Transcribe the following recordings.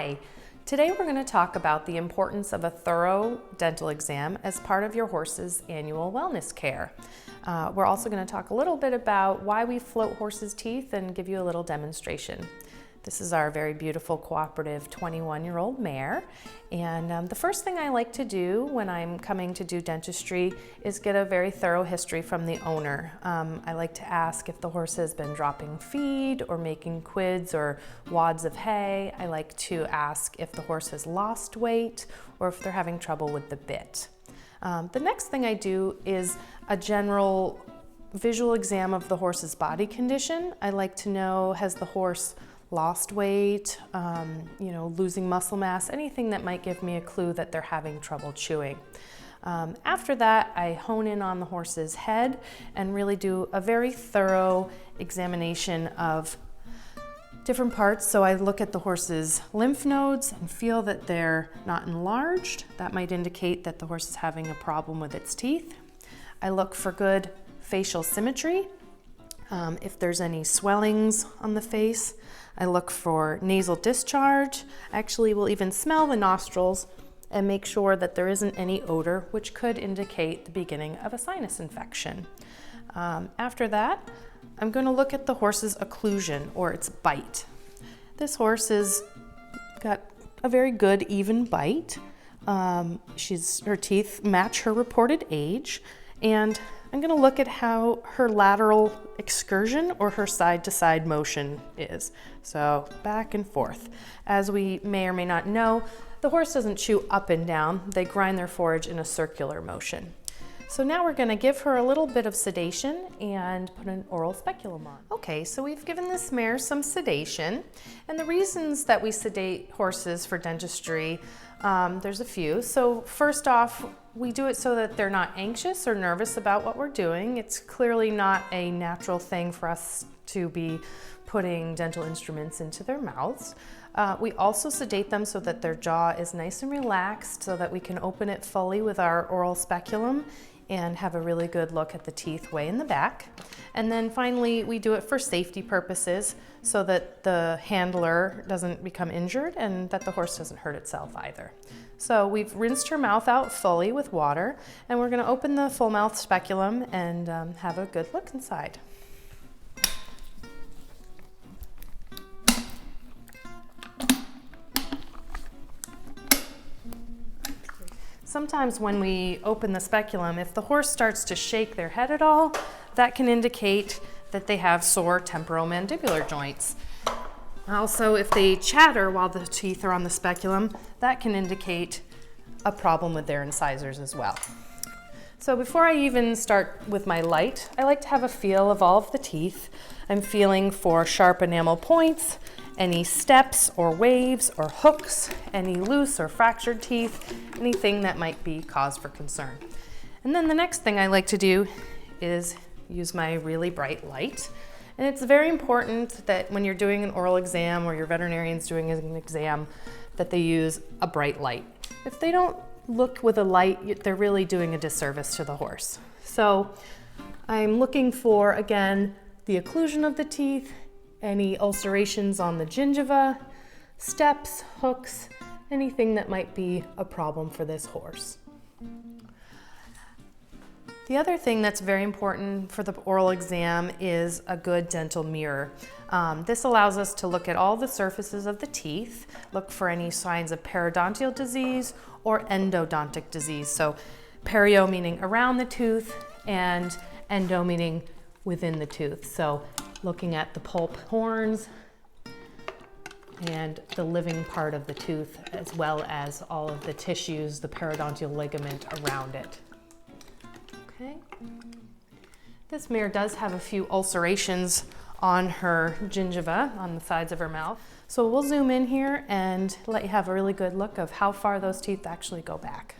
Hi, today we're going to talk about the importance of a thorough dental exam as part of your horse's annual wellness care. We're also going to talk a little bit about why we float horses' teeth and give you a little demonstration. This is our very beautiful cooperative 21-year-old mare, and the first thing I like to do when I'm coming to do dentistry is get a very thorough history from the owner. I like to ask if the horse has been dropping feed or making quids or wads of hay. I like to ask if the horse has lost weight or if they're having trouble with the bit. The next thing I do is a general visual exam of the horse's body condition. I like to know, has the horse lost weight, losing muscle mass, anything that might give me a clue that they're having trouble chewing. After that, I hone in on the horse's head and really do a very thorough examination of different parts. So I look at the horse's lymph nodes and feel that they're not enlarged. That might indicate that the horse is having a problem with its teeth. I look for good facial symmetry. If there's any swellings on the face, I look for nasal discharge. Actually, we'll even smell the nostrils and make sure that there isn't any odor, which could indicate the beginning of a sinus infection. After that, I'm going to look at the horse's occlusion, or its bite. This horse has got a very good even bite. Her teeth match her reported age, and I'm going to look at how her lateral excursion or her side-to-side motion is. So back and forth. As we may or may not know, the horse doesn't chew up and down. They grind their forage in a circular motion. So now we're going to give her a little bit of sedation and put an oral speculum on. Okay, so we've given this mare some sedation, and the reasons that we sedate horses for dentistry, there's a few. So first off, we do it so that they're not anxious or nervous about what we're doing. It's clearly not a natural thing for us to be putting dental instruments into their mouths. We also sedate them so that their jaw is nice and relaxed so that we can open it fully with our oral speculum and have a really good look at the teeth way in the back. And then finally, we do it for safety purposes so that the handler doesn't become injured and that the horse doesn't hurt itself either. So we've rinsed her mouth out fully with water, and we're going to open the full mouth speculum and have a good look inside. Sometimes when we open the speculum, if the horse starts to shake their head at all, that can indicate that they have sore temporomandibular joints. Also, if they chatter while the teeth are on the speculum, that can indicate a problem with their incisors as well. So before I even start with my light, I like to have a feel of all of the teeth. I'm feeling for sharp enamel points, any steps or waves or hooks, any loose or fractured teeth, anything that might be cause for concern. And then the next thing I like to do is use my really bright light. And it's very important that when you're doing an oral exam or your veterinarian's doing an exam, that they use a bright light. If they don't look with a light, they're really doing a disservice to the horse. So I'm looking for, again, the occlusion of the teeth, any ulcerations on the gingiva, steps, hooks, anything that might be a problem for this horse. The other thing that's very important for the oral exam is a good dental mirror. This allows us to look at all the surfaces of the teeth, look for any signs of periodontal disease or endodontic disease. So perio meaning around the tooth and endo meaning within the tooth. So looking at the pulp horns and the living part of the tooth, as well as all of the tissues, the periodontal ligament around it. Okay. This mare does have a few ulcerations on her gingiva, on the sides of her mouth. So we'll zoom in here and let you have a really good look of how far those teeth actually go back.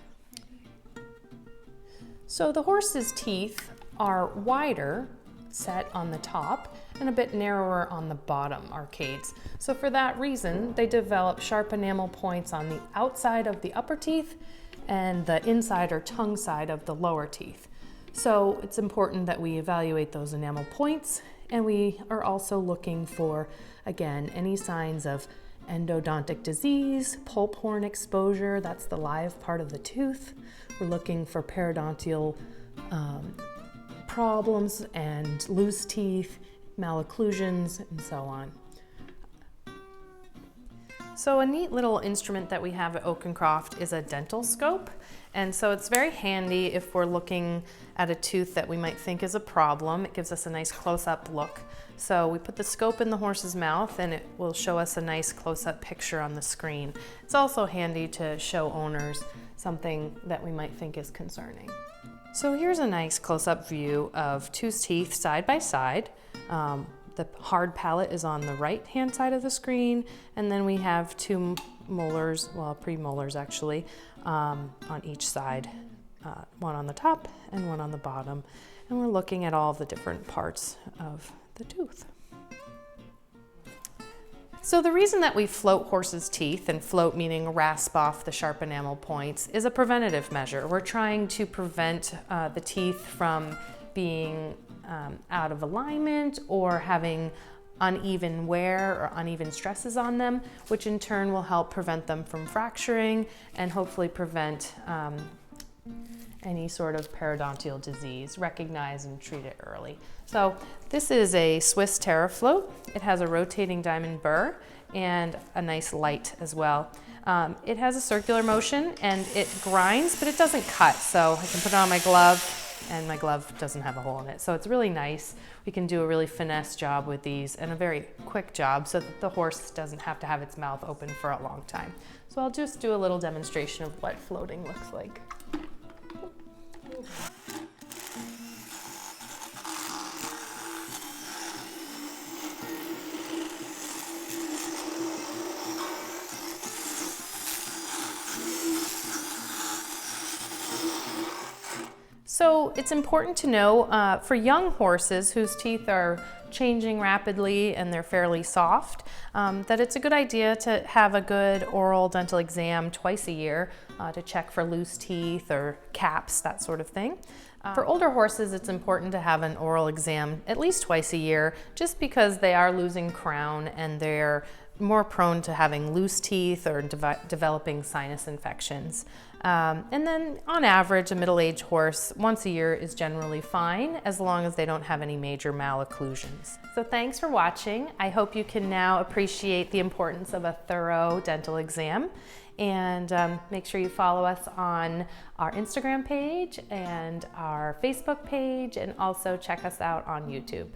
So the horse's teeth are wider, set on the top, and a bit narrower on the bottom arcades. So for that reason, they develop sharp enamel points on the outside of the upper teeth and the inside or tongue side of the lower teeth. So it's important that we evaluate those enamel points, and we are also looking for, again, any signs of endodontic disease, pulp horn exposure, that's the live part of the tooth. We're looking for periodontal problems and loose teeth, malocclusions, and so on. So a neat little instrument that we have at Oakencroft is a dental scope. And so it's very handy if we're looking at a tooth that we might think is a problem. It gives us a nice close-up look. So we put the scope in the horse's mouth and it will show us a nice close-up picture on the screen. It's also handy to show owners something that we might think is concerning. So here's a nice close-up view of two teeth side by side. The hard palate is on the right-hand side of the screen, and then we have two molars, well, premolars actually, on each side, one on the top and one on the bottom. And we're looking at all the different parts of the tooth. So the reason that we float horses' teeth, and float meaning rasp off the sharp enamel points, is a preventative measure. We're trying to prevent the teeth from being out of alignment or having uneven wear or uneven stresses on them, which in turn will help prevent them from fracturing and hopefully prevent any sort of periodontal disease, recognize and treat it early. So this is a Swiss TerraFloat. It has a rotating diamond burr and a nice light as well. It has a circular motion and it grinds, but it doesn't cut. So I can put it on my glove and my glove doesn't have a hole in it. So it's really nice. We can do a really finesse job with these and a very quick job so that the horse doesn't have to have its mouth open for a long time. So I'll just do a little demonstration of what floating looks like. So it's important to know for young horses whose teeth are changing rapidly and they're fairly soft, that it's a good idea to have a good oral dental exam twice a year to check for loose teeth or caps, that sort of thing. For older horses, it's important to have an oral exam at least twice a year, just because they are losing crown and they're more prone to having loose teeth or developing sinus infections. And then on average, a middle-aged horse once a year is generally fine as long as they don't have any major malocclusions. So thanks for watching. I hope you can now appreciate the importance of a thorough dental exam. And make sure you follow us on our Instagram page and our Facebook page, and also check us out on YouTube.